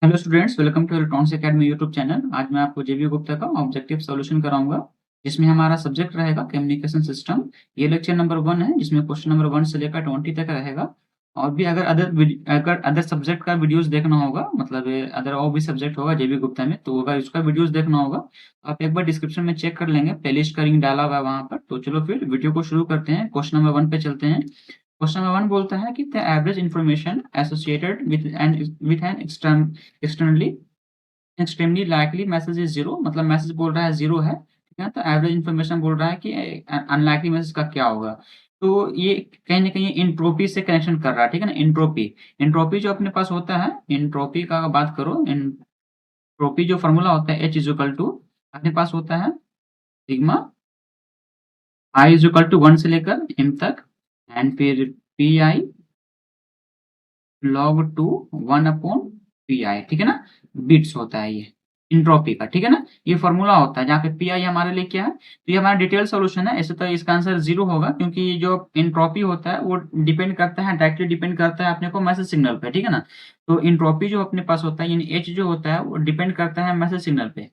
Hello students, welcome to electronics academy YouTube channel. आज मैं आपको जेबी गुप्ता का ऑब्जेक्टिव सॉल्यूशन कराऊंगा, जिसमें हमारा सब्जेक्ट रहेगा कम्युनिकेशन सिस्टम। ये लेक्चर नंबर 1 है, जिसमें क्वेश्चन नंबर 1 से लेकर 20 तक रहेगा। और भी अगर अदर सब्जेक्ट का वीडियोस देखना होगा, मतलब अदर और भी सब्जेक्ट होगा जेबी गुप्ता में, तो अगर उसका वीडियोस देखना होगा तो आप एक बार डिस्क्रिप्शन में चेक कर लेंगे, प्लेलिस्ट का लिंक डाला हुआ है वहां पर। तो चलो फिर वीडियो को शुरू करते हैं, क्वेश्चन नंबर 1 पे चलते हैं। क्वेश्चन नंबर 1 बोलता है कि the average information associated with an externally extremely likely message is zero, मतलब मैसेज बोल रहा है जीरो है, ठीक है। तो एवरेज इंफॉर्मेशन बोल रहा है कि अनलाइकली मैसेज का क्या होगा। तो ये कहीं ना कहीं इंट्रोपी से कनेक्शन कर रहा है, ठीक है ना। इंट्रोपी इंट्रोपी जो अपने पास होता है, इंट्रोपी का अगर बात करो, इंट्रोपी जो फॉर्मूला होता है एच इज इक्वल टू अपने पास होता है sigma I is equal to 1 से लेकर m तक, एंड फिर P I log two 1 upon P I, ठीक है ना। बिट्स होता है ये इंट्रोपी का, ठीक है ना। ये फॉर्मूला होता है जहाँ पे पी आई हमारे लिए क्या है, तो ये हमारा डिटेल सॉल्यूशन है। ऐसे तो इसका आंसर जीरो होगा, क्योंकि जो इंट्रोपी होता है वो डिपेंड करता है, डायरेक्टली डिपेंड करता है अपने को मैसेज सिग्नल पे, ठीक है ना। तो इंट्रोपी जो अपने पास होता है, यानी एच जो होता है, वो डिपेंड करता है मैसेज सिग्नल पे।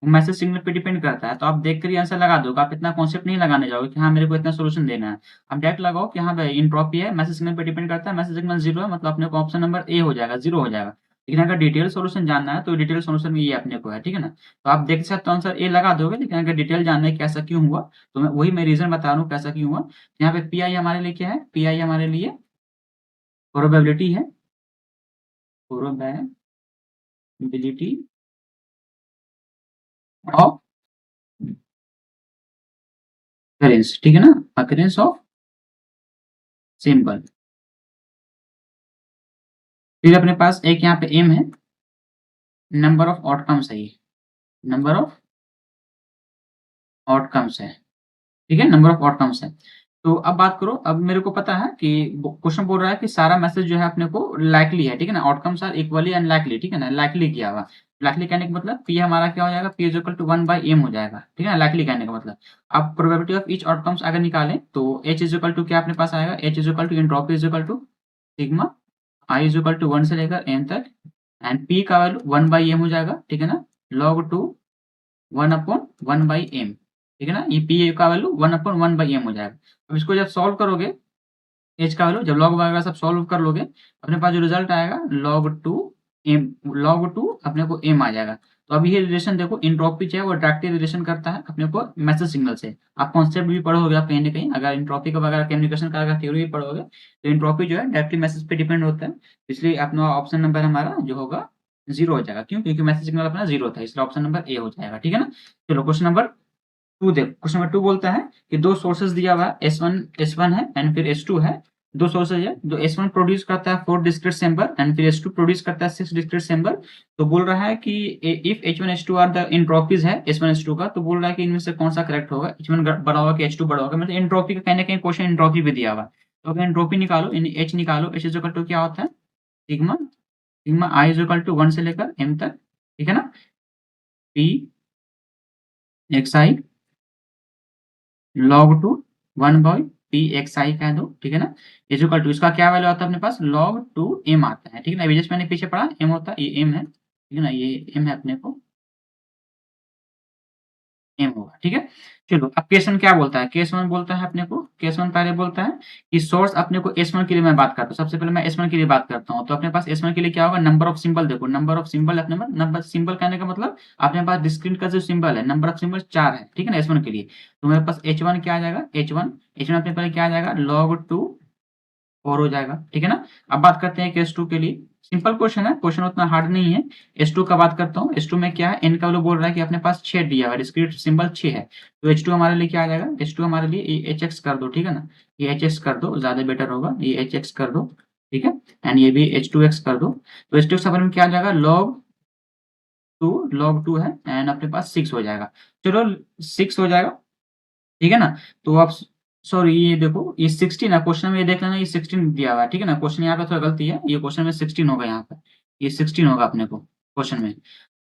मैसेज सिग्नल पे डिपेंड करता है, तो आप देख कर ही आंसर लगा दोगे। आप इतना कॉन्सेप्ट नहीं लगाने जाओगे कि हाँ मेरे को इतना सोल्यूशन देना है। आप डायरेक्ट लगाओ कि हाँ भाई इंट्रोपी है, मैसेज सिग्नल पे डिपेंड करता है, मैसेज सिग्नल जीरो है, मतलब अपने को ऑप्शन नंबर ए हो जाएगा, जीरो हो जाएगा। लेकिन अगर डिटेल सोल्यूशन जानना है तो डिटेल सोल्यूशन में ये अपने को है, ठीक है ना। तो आप देख सकते हो आंसर ए लगा दोगे, लेकिन अगर डिटेल जानना है कैसा क्यों हुआ, तो मैं रीजन बता रहा हूँ कैसा क्यों हुआ। यहाँ पे पी आई हमारे लिए क्या है, पी आई हमारे लिए प्रोबेबिलिटी है, प्रोबेबिलिटी ऑफ अकरेंस, ठीक है ना, अकरेंस ऑफ सिंबल। फिर अपने पास एक यहाँ पे एम है, नंबर ऑफ आउटकम्स है, ये नंबर ऑफ आउटकम्स है, ठीक है, नंबर ऑफ आउटकम्स है। तो अब बात करो, अब मेरे को पता है कि क्वेश्चन बोल रहा है कि सारा मैसेज जो है अपने को लाइकली है, ठीक है ना। आउटकम्स आर इक्वली अनलाइकली, ठीक है ना, लाइकली किया हुआ। लाइकली कहने का मतलब पी हमारा क्या हो जाएगा, P is equal to 1/m हो जाएगा, ठीक है ना, लाइकली कहने का मतलब। अब प्रोबेबिलिटी ऑफ ईच आउटकम्स अगर निकालें तो एच इज इक्वल टू क्या अपने पास आएगा, H is equal to entropy is equal to sigma I is equal to 1 से लेकर m तक, एंड पी का वैल्यू 1/m हो जाएगा, ठीक है ना, log टू 1/1/m, ठीक है ना। ये पी का वैल्यू 1/1/m हो जाएगा। अब इसको जब सॉल्व करोगे, एच का वैल्यू जब लॉग वगैरह सब सॉल्व कर लोगे, अपने पास जो रिजल्ट आएगा log टू अपने को m आ जाएगा। तो अब ये रिलेशन देखो, इंट्रोपी जो है वो डायरेक्टली रिलेशन करता है अपने को मैसेज सिग्नल से। आप कॉन्सेप्ट भी पढ़ोगे आप कहीं ना कहीं, अगर इंट्रोपी का वगैरह कम्युनिकेशन का अगर थ्योरी भी पढ़ोगे, तो इंट्रोपी जो है डायरेक्टली मैसेज पे डिपेंड होता है। इसलिए अपना ऑप्शन नंबर हमारा जो होगा जीरो हो जाएगा। क्यों? क्योंकि मैसेज सिग्नल अपना जीरो था, इसलिए ऑप्शन नंबर ए हो जाएगा, ठीक है ना। चलो क्वेश्चन नंबर टू देखो। क्वेश्चन नंबर टू बोलता है कि दो सोर्सेज दिया हुआ है, एस वन है एंड फिर एस टू है। दो सोर्सेज है, जो एस वन प्रोड्यूस करता है 4 डिस्क्रीट चैम्बर एंड फिर एस टू प्रोड्यूस करता है 6 डिस्क्रीट चैम्बर। तो बोल रहा है कि if H one H two are the entropies है एस वन एच टू का, तो बोल रहा है कि इनमें से कौन सा करेक्ट होगा, एच वन बड़ा होगा कि एच टू बड़ा होगा। मतलब इंट्रोपी का कहने कहीं क्वेश्चन इंट्रोपी भी दिया हुआ है। तो अगर इंट्रोपी निकालो, यानी एच निकालो, एच इज इक्वल टू क्या होता है, sigma sigma I is equal to 1 से लेकर m तक, ठीक है ना, P X I log to 1/p(xi) कह दो, ठीक है ना, इज इक्वल टू इसका क्या वैल्यू आता है अपने पास, log टू m आता है, ठीक है ना। अभी जस्ट मैंने पीछे पढ़ा m होता है, ये m है, ठीक है ना, ये m है अपने को, m होगा, ठीक है। चलो अब केस वन क्या बोलता है, केस वन बोलता है अपने को, केस वन पहले बोलता है कि सोर्स अपने को एस वन के लिए मैं बात करता हूँ। सबसे पहले मैं एस वन के लिए बात करता हूँ, तो अपने पास एस वन के लिए क्या होगा, नंबर ऑफ सिंबल। देखो नंबर ऑफ सिंबल अपने पास, नंबर सिंबल कहने का मतलब अपने पास डिस्क्रीट का जो सिंबल है, नंबर ऑफ सिंबल 4 है, ठीक है ना, एस वन के लिए। तो मेरे पास एच वन क्या आ जाएगा, एच वन अपने पहले क्या आ जाएगा, log टू 4 हो जाएगा, ठीक है ना। अब बात करते हैं केस टू के लिए। सिंपल क्वेश्चन है, क्वेश्चन उतना हार्ड नहीं है। एस टू का बात करता हूँ, एस टू में क्या है, एन का वैल्यू बोल रहा है कि अपने पास 6 दिया हुआ है, डिस्क्रीट सिंबल 6 है। तो एच टू हमारे लिए क्या आ जाएगा, एच टू हमारे लिए ये एच एक्स कर दो, ठीक है ना, ये एच एक्स कर दो, ज्यादा बेटर होगा, ये एच एक्स कर दो, ठीक है। एंड ये भी एच टू एक्स कर दो। तो एच टू सफर में क्या आ जाएगा, लॉग टू है, एंड अपने पास 6 हो जाएगा। चलो 6 हो जाएगा, ठीक है ना। तो आप, सॉरी ये देखो ये 16 है, क्वेश्चन में ये देख लेना, ये 16 दिया हुआ है, ठीक है ना। क्वेश्चन यहाँ पे थोड़ा गलती है, ये क्वेश्चन में 16 होगा, यहाँ पे ये 16 होगा अपने को क्वेश्चन में।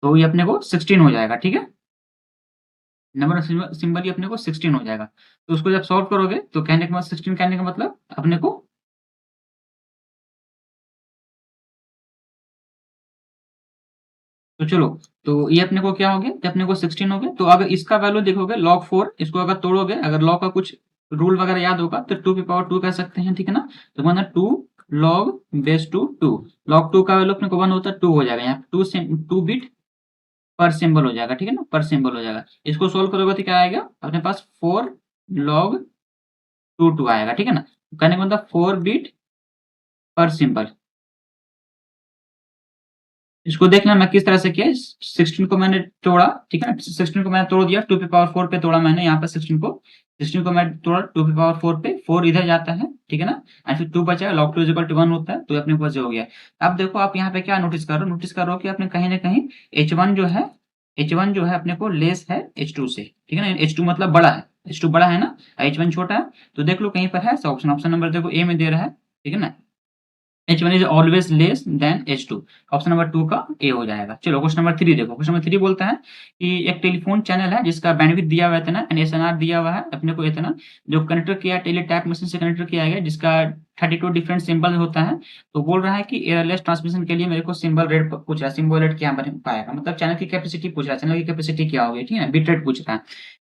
तो ये अपने को 16 हो जाएगा, ठीक है। नंबर ऑफ सिंबल ही अपने को 16 हो जाएगा। तो उसको जब सॉल्व करोगे तो कहने का मतलब 16 कहने का मतलब अपने को तो चलो, तो ये अपने को क्या हो गया, ये अपने को 16 हो गया। तो अगर इसका वैल्यू देखोगे log 4, इसको अगर तोड़ोगे, अगर log का कुछ रूल वगैरह याद होगा तो 2 की पावर 2 कह सकते हैं, ठीक है ना। तो मतलब 2 log बेस टू 2, log 2 का वैल्यू अपने को 1 होता है, 2 हो जाएगा यहाँ 2 बिट पर सिंबल हो जाएगा, ठीक है ना, पर सिंबल हो जाएगा। इसको सोल्व करोगे तो क्या आएगा अपने पास, 4 log 2 आएगा, ठीक है ना। कहने का मतलब 4 बिट पर सिंबल। इसको देखना मैं किस तरह से किया, 16 को मैंने तोड़ा, ठीक है ना, 16 को मैंने तोड़ दिया, 2 की पावर 4 पे तोड़ा मैंने यहाँ पे 16 को मैं तोड़ा 2 की पावर 4 पे, 4 इधर जाता है, ठीक है ना, एंड फिर 2 बचा, log 2 इक्वल टू 1 होता है, तो ये अपने पास हो गया। अब देखो आप यहाँ पे क्या नोटिस करो, कि आपने कहीं ना कहीं H1 जो है, अपने को लेस है H2 से, ठीक है ना, H2 मतलब बड़ा है, H2 बड़ा है ना, H1 छोटा है। तो देख लो कहीं पर है ऑप्शन, नंबर देखो ए में दे रहा है, ठीक है ना, H1 is always less than H2। Option number 2 का ए हो जाएगा। चलो क्वेश्चन नंबर 3 देखो। क्वेश्चन नंबर 3 बोलता है कि एक टेलीफोन चैनल है जिसका बैंडविड्थ दिया हुआ है इतना, एंड एसएनआर दिया हुआ है अपने को इतना, जो कनेक्टर किया टेलीटैप मशीन से कनेक्टर किया गया, जिसका 32 डिफरेंट सिंबल होता है। तो बोल रहा है कि एयरलेस ट्रांसमिशन के लिए मेरे को सिंबल रेट पूछ रहा है, सिंबल रेट क्या बन पाएगा, मतलब चैनल की कैपेसिटी पूछ रहा है, चैनल की कैपेसिटी क्या होगी, ठीक है, बिट रेट पूछ रहा है।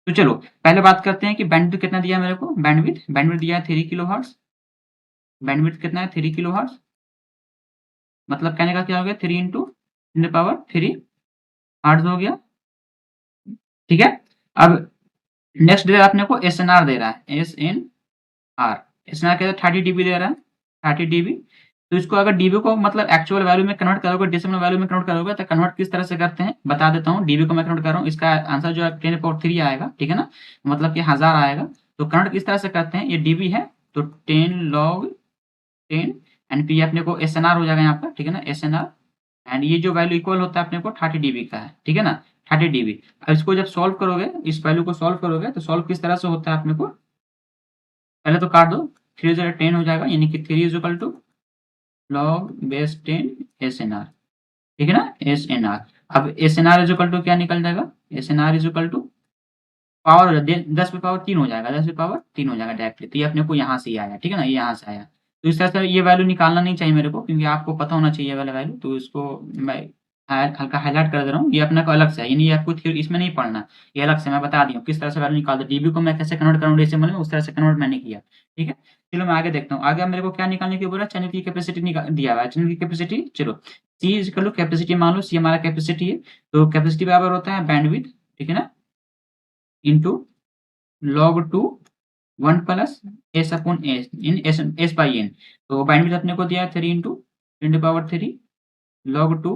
तो चलो पहले बात करते हैं कि बैंडविड्थ कितना दिया है मेरे को, बैंडविड्थ दिया है 3 किलो हर्ट्ज। बैंडविड्थ कितना है, 3 किलो हर्ट्ज, मतलब कहने का क्या हो गया, 3 इंटू 10⁻³ हार्ट्ज हो गया, ठीक है। अब नेक्स्ट दे रहा है अपने को एसएनआर दे रहा है, एसएनआर क्या 30 डीबी दे रहा है, 30 डीबी। तो इसको अगर डीबी को मतलब एक्चुअल वैल्यू में कन्वर्ट करोगे, डेसिमल वैल्यू में कन्वर्ट करोगे, तो कन्वर्ट किस तरह से करते हैं बता देता हूँ। डीबी को मैं कन्वर्ट कर रहा हूँ, इसका आंसर जो है 10⁻³ आएगा, ठीक है ना, मतलब कि 1000 आएगा। तो कन्वर्ट किस तरह से करते हैं, ये डीबी है तो 10 log 10 एंड पी अपने को एसएनआर हो जाएगा यहाँ पर, ठीक है ना, एसएनआर, एंड ये जो वैल्यू इक्वल होता है अपने को 30 डीबी का है, ठीक है ना, 30 डीबी। अब इसको जब सॉल्व करोगे, इस वैल्यू को सॉल्व करोगे, तो सॉल्व किस तरह से होता है अपने को, पहले तो काट दो, 3 0 10 हो जाएगा, यानी कि 3 is equal to log base 10 SNR, ठीक है ना, एसएनआर। अब एसएनआर इज इक्वल टू क्या निकल जाएगा, SNR is equal to power 10 पे पावर 3 हो जाएगा, 10 पे पावर 3 हो जाएगा डायरेक्टली। तो ये अपने को यहाँ से ही आया, ठीक है ना, ये यहाँ से आया। तो इस तरह से ये वैल्यू निकालना नहीं चाहिए मेरे को, क्योंकि आपको पता होना चाहिए वाला वैल्यू। तो इसको मैं हल्का हाईलाइट कर दे रहा हूँ, ये अपने को अलग से है, यानी ये आपको थ्योरी इसमें नहीं पढ़ना, ये अलग से मैं बता दी हूँ किस तरह से वैल्यू निकाल दे। डीबी को मैं कैसे कन्वर्ट करूँ डेसिमल में, उस तरह से कन्वर्ट मैंने किया, ठीक है। चलो मैं आगे देखता हूँ, आगे मेरे को क्या निकालने की बोला, चैनल की कैपेसिटी दिया हुआ है, चैनल की कैपेसिटी। चलो सी इज इक्वल टू कैपेसिटी, मान लो सी हमारा कैपेसिटी है, तो कैपेसिटी बराबर होता है बैंडविड्थ, ठीक है ना, into log 2 1 plus S upon S in S by N. तो बैंडविड्थ अपने को दिया है 3 into 10⁻³ log 2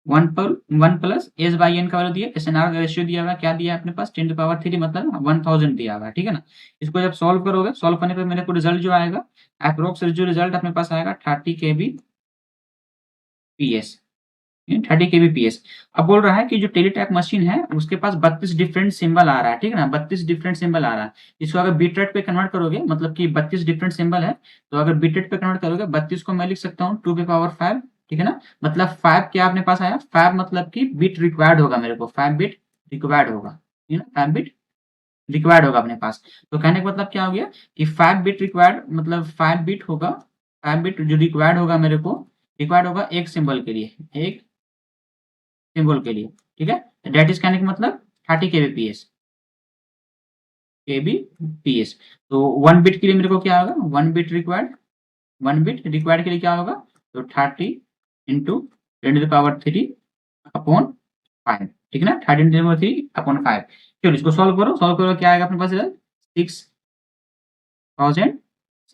1 plus S by N का वैल्यू दिया, एसएनआर का रेशियो दिया हुआ है, क्या दिया है अपने पास 10⁻³ मतलब 1000 दिया हुआ है, ठीक है ना। इसको जब सॉल्व करोगे, सॉल्व करने पर मेरे को रिजल्ट जो आएगा, अप्रोक्स जो रिजल्ट अपने पास आएगा 30 kbps, 30 kbps। अब बोल रहा है कि जो टेलीटैप मशीन है उसके पास 32 डिफरेंट सिंबल आ रहा है, ठीक है ना, 32 डिफरेंट सिंबल आ रहा है। इसको अगर बिट रेट पे कन्वर्ट करोगे, मतलब कि 32 डिफरेंट सिंबल है, तो अगर बिट रेट पे कन्वर्ट करोगे, 32 को मैं लिख सकता हूँ 2 की पावर 5, ठीक है ना, मतलब 5 क्या अपने पास आया, 5 मतलब कि बिट रिक्वायर्ड होगा मेरे को, 5 बिट रिक्वायर्ड होगा, ठीक है ना, 5 बिट रिक्वायर्ड होगा अपने पास। तो कहने का मतलब क्या हो गया कि 5 बिट रिक्वायर्ड, मतलब 5 बिट होगा, 5 बिट जो रिक्वायर्ड होगा मेरे को, रिक्वायर्ड होगा एक सिंबल के लिए, एक सिंबल के लिए, ठीक है। डेट इज कहने का मतलब 30 kbps। तो 1 बिट के लिए मेरे को क्या होगा, 1 बिट रिक्वायर्ड, 1 बिट रिक्वायर्ड के लिए क्या होगा, तो 30 इंटू 10⁻³ अपॉन 5, ठीक है ना, 30 इंटू 10⁻³ अपॉन 5। चलो इसको सॉल्व करो, सॉल्व करो क्या आएगा अपने पास, 6000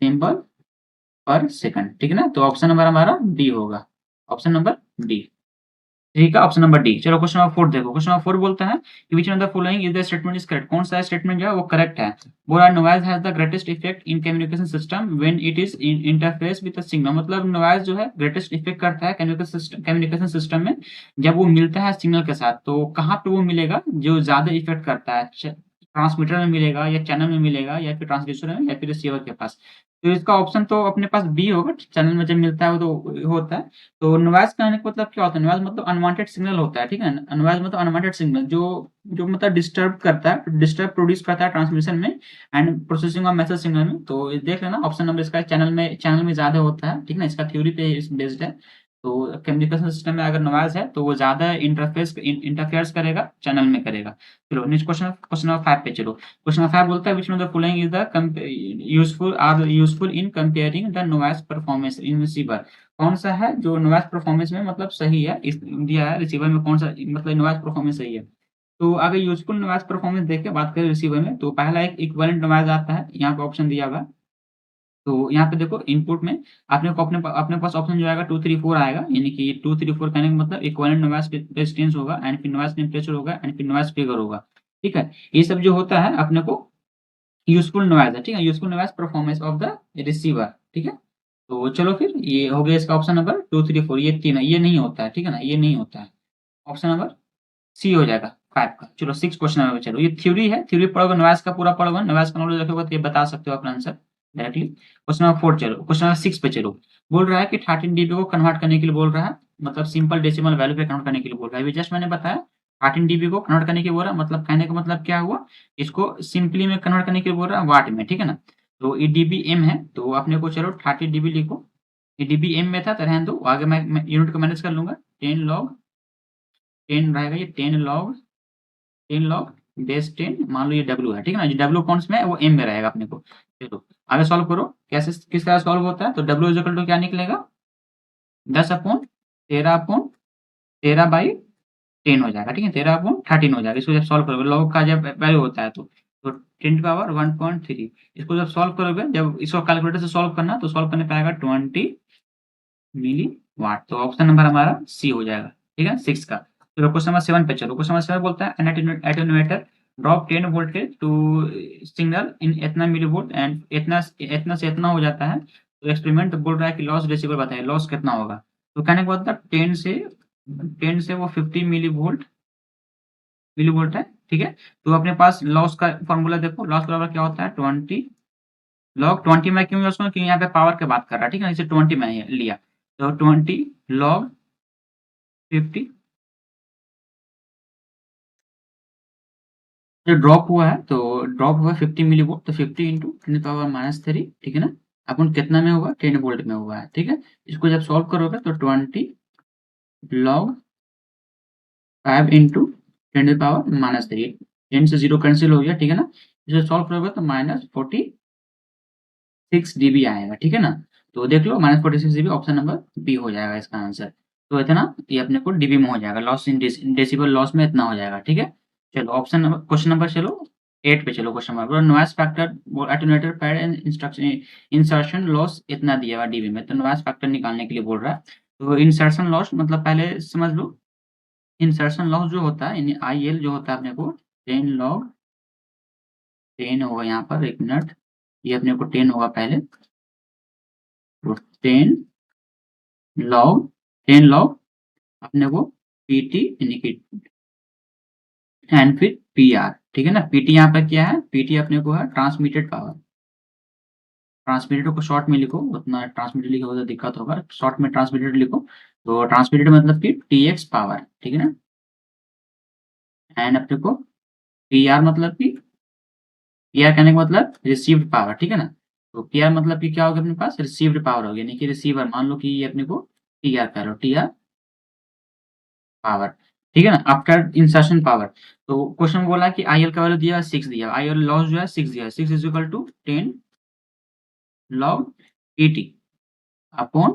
सिंबल पर सेकंड, ठीक है ना। तो ऑप्शन नंबर हमारा डी होगा, ऑप्शन नंबर डी, ठीक है, ऑप्शन नंबर डी। चलो क्वेश्चन नंबर 4 देखो। क्वेश्चन नंबर 4 बोलता है कि which one of the following is the statement is correct, कौन सा स्टेटमेंट जो है वो करेक्ट है। बोला noise has the greatest effect in communication system when it is in interface with the signal, मतलब नॉइज जो है ग्रेटेस्ट इफेक्ट करता है कम्युनिकेशन सिस्टम में जब वो मिलता है सिग्नल के साथ। तो कहाँ पे वो मिलेगा जो ज्यादा इफेक्ट करता है, ट्रांसमीटर में मिलेगा या चैनल में मिलेगा या फिर ट्रांसड्यूसर में या फिर रिसीवर के पास। तो इसका ऑप्शन तो अपने पास बी होगा, चैनल में जब मिलता है वो तो होता है। तो नॉइज कहने का मतलब क्या होता है, नॉइज मतलब अनवांटेड सिग्नल होता है, ठीक है, नॉइज मतलब अनवांटेड सिग्नल जो जो मतलब डिस्टर्ब करता है, डिस्टर्ब प्रोड्यूस करता है ट्रांसमिशन में and processing of message signal में। तो देख लेना ऑप्शन नंबर इसका चैनल में ज्यादा होता है, ठीक है ना, इसका थ्योरी पे बेस्ड है। तो कम्युनिकेशन सिस्टम में अगर नॉइज़ है तो वो ज़्यादा इंटरफेयर्स करेगा, चैनल में करेगा। चलो नेक्स्ट क्वेश्चन नंबर 5 पे चलो। क्वेश्चन नंबर 5 बोलता है which one of the following is the useful in comparing the noise performance in receiver. कौन-सा है जो नॉइज़ परफॉर्मेंस में मतलब सही है, इस दिया है रिसीवर में कौन-सा मतलब नॉइज़ परफॉर्मेंस सही है। तो अगर यूज़फुल नॉइज़ परफॉर्मेंस देख के बात करें रिसीवर में, तो पहला एक इक्विवेलेंट नॉइज़ आता है, यहाँ पे ऑप्शन दिया हुआ है। तो यहाँ पे देखो इनपुट में आपने को अपने पास ऑप्शन जो आएगा 2, 3, 4 आएगा, यानी कि 2, 3, 4 कहने का मतलब इक्विवेलेंट नॉइज़ रेजिस्टेंस होगा एंड फिर नॉइज़ टेम्परेचर होगा एंड फिर नॉइज़ फिगर होगा, ठीक है? ये सब जो होता है अपने को यूज़फुल नॉइज़ है, ठीक है? Useful noise performance of the receiver, ठीक है? तो चलो फिर ये हो गया इसका ऑप्शन नंबर 2, 3, 4 ये 3 है, ये नहीं होता है, ठीक है ना? ये नहीं होता है। ऑप्शन नंबर सी हो जाएगा 5 का। चलो 6 क्वेश्चन नंबर पे चलो, ये थ्योरी है, थ्योरी पढ़ोगे नॉइज़ का पूरा पढ़ोगे, नॉइज़ का नॉलेज रखोगे तो ये बता सकते हो अपना आंसर डायरेक्टली। क्वेश्चन नंबर 4 चलो, क्वेश्चन नंबर 6 पे चलो। बोल रहा है कि 13 डीबी को कन्वर्ट करने के लिए बोल रहा है, मतलब सिंपल डेसिमल वैल्यू पे कन्वर्ट करने के लिए बोल रहा है। अभी जस्ट मैंने बताया 13 डीबी को कन्वर्ट करने के लिए बोल रहा है, मतलब कहने का मतलब क्या हुआ, इसको सिंपली में कन्वर्ट करने के लिए बोल रहा है वाट में, ठीक है ना? तो ये डीबीएम है, तो अपने को चलो 30 डीबी लिखो। ये डीबीएम में था तो रहने दो, आगे मैं यूनिट को मैनेज कर लूँगा। 10 लॉग 10 रहेगा, ये 10 लॉग बेस 10 मान लो ये W है, ठीक है ना? जो W कौन में है वो M में रहेगा अपने को। चलो आगे सॉल्व करो, कैसे किस तरह सॉल्व होता है, तो W इज़ इक्वल टू क्या निकलेगा 10/13/13 हो जाएगा, ठीक है? 13/13 हो जाएगा। इसको जब सॉल्व करोगे लॉग का जब वैल्यू होता है तो 10⁻1.3 इसको जब सॉल्व करोगे, जब इसको कैलकुलेटर से सॉल्व करना तो सॉल्व करने पे आएगा 20 मिली वाट। तो ऑप्शन नंबर हमारा सी हो जाएगा, ठीक है 6 का। चलो क्वेश्चन नंबर 7 पे चलो। क्वेश्चन नंबर 7 बोलता है an attenuator drop 10 voltage to signal in इतना मिलीवोल्ट एंड इतना इतना से इतना हो जाता है। तो एक्सपेरिमेंट बोल रहा है कि लॉस डेसिबल बताइए, लॉस कितना होगा। तो कहने का मतलब 10 से वो 50 मिलीवोल्ट है, ठीक है? तो अपने पास लॉस का फॉर्मूला देखो, लॉस बराबर क्या होता है 20 लॉग 20 में क्यों यूज़ करूँ, क्योंकि यहाँ पे पावर की बात कर रहा है, ठीक है? इसे 20 में ही लिया, तो 20 लॉग 50 जो ड्रॉप हुआ है, तो ड्रॉप हुआ 50 मिलीवोल्ट, तो 50 इंटू 10⁻³ ठीक है ना? अपन कितना में होगा 10 वोल्ट में हुआ है, ठीक है? इसको जब सॉल्व करोगे तो 20 लॉग 5 इंटू 10⁻³ 10 से 0 कैंसिल हो गया, ठीक है ना? इसे सॉल्व करोगे तो -46 डीबी आएगा, ठीक है ना? तो देख लो -46 डीबी ऑप्शन नंबर बी हो जाएगा इसका आंसर। तो इतना ये अपने को डीबी में हो जाएगा, लॉस इन डेसिबल लॉस में इतना हो जाएगा, ठीक है? चलो ऑप्शन नंबर क्वेश्चन नंबर चलो 8 पे चलो। Question number noise factor attenuator pad and insertion loss इतना दिया हुआ डीबी में, तो नॉइज़ फैक्टर निकालने के लिए बोल रहा है। तो इंसर्शन लॉस मतलब पहले समझ लो, इंसर्शन लॉस जो होता है यानी आईएल जो होता है अपने को 10 लॉग 10 होगा यहाँ पर, 1 मिनट, ये अपने को 10 होगा पहले, तो 10 लॉग अपने को पीटी यानी कि एंड फिर पीआर, ठीक है ना? पीटी यहाँ पर क्या है, पीटी अपने को है ट्रांसमिटेड पावर। ट्रांसमिटेड को शॉर्ट में लिखो, उतना ट्रांसमिटेड लिखोगे तो दिक्कत होगा, शॉर्ट में ट्रांसमिटेड लिखो। तो ट्रांसमिटेड मतलब कि टीएक्स पावर, ठीक है ना? एंड अपने को पीआर मतलब कि पीआर कहने का मतलब रिसीव्ड पावर, ठीक है ना? तो पीआर मतलब कि क्या होगा अपने पास रिसीव्ड पावर होगी, यानी कि रिसीवर मान लो कि ये अपने को टीआर कह लो, टीआर पावर, ठीक है ना? After insertion power. तो क्वेश्चन में बोला कि आईएल का वैल्यू दिया 6 दिया, आईएल लॉस जो है 6 दिया है, 6 is equal to 10 log PT upon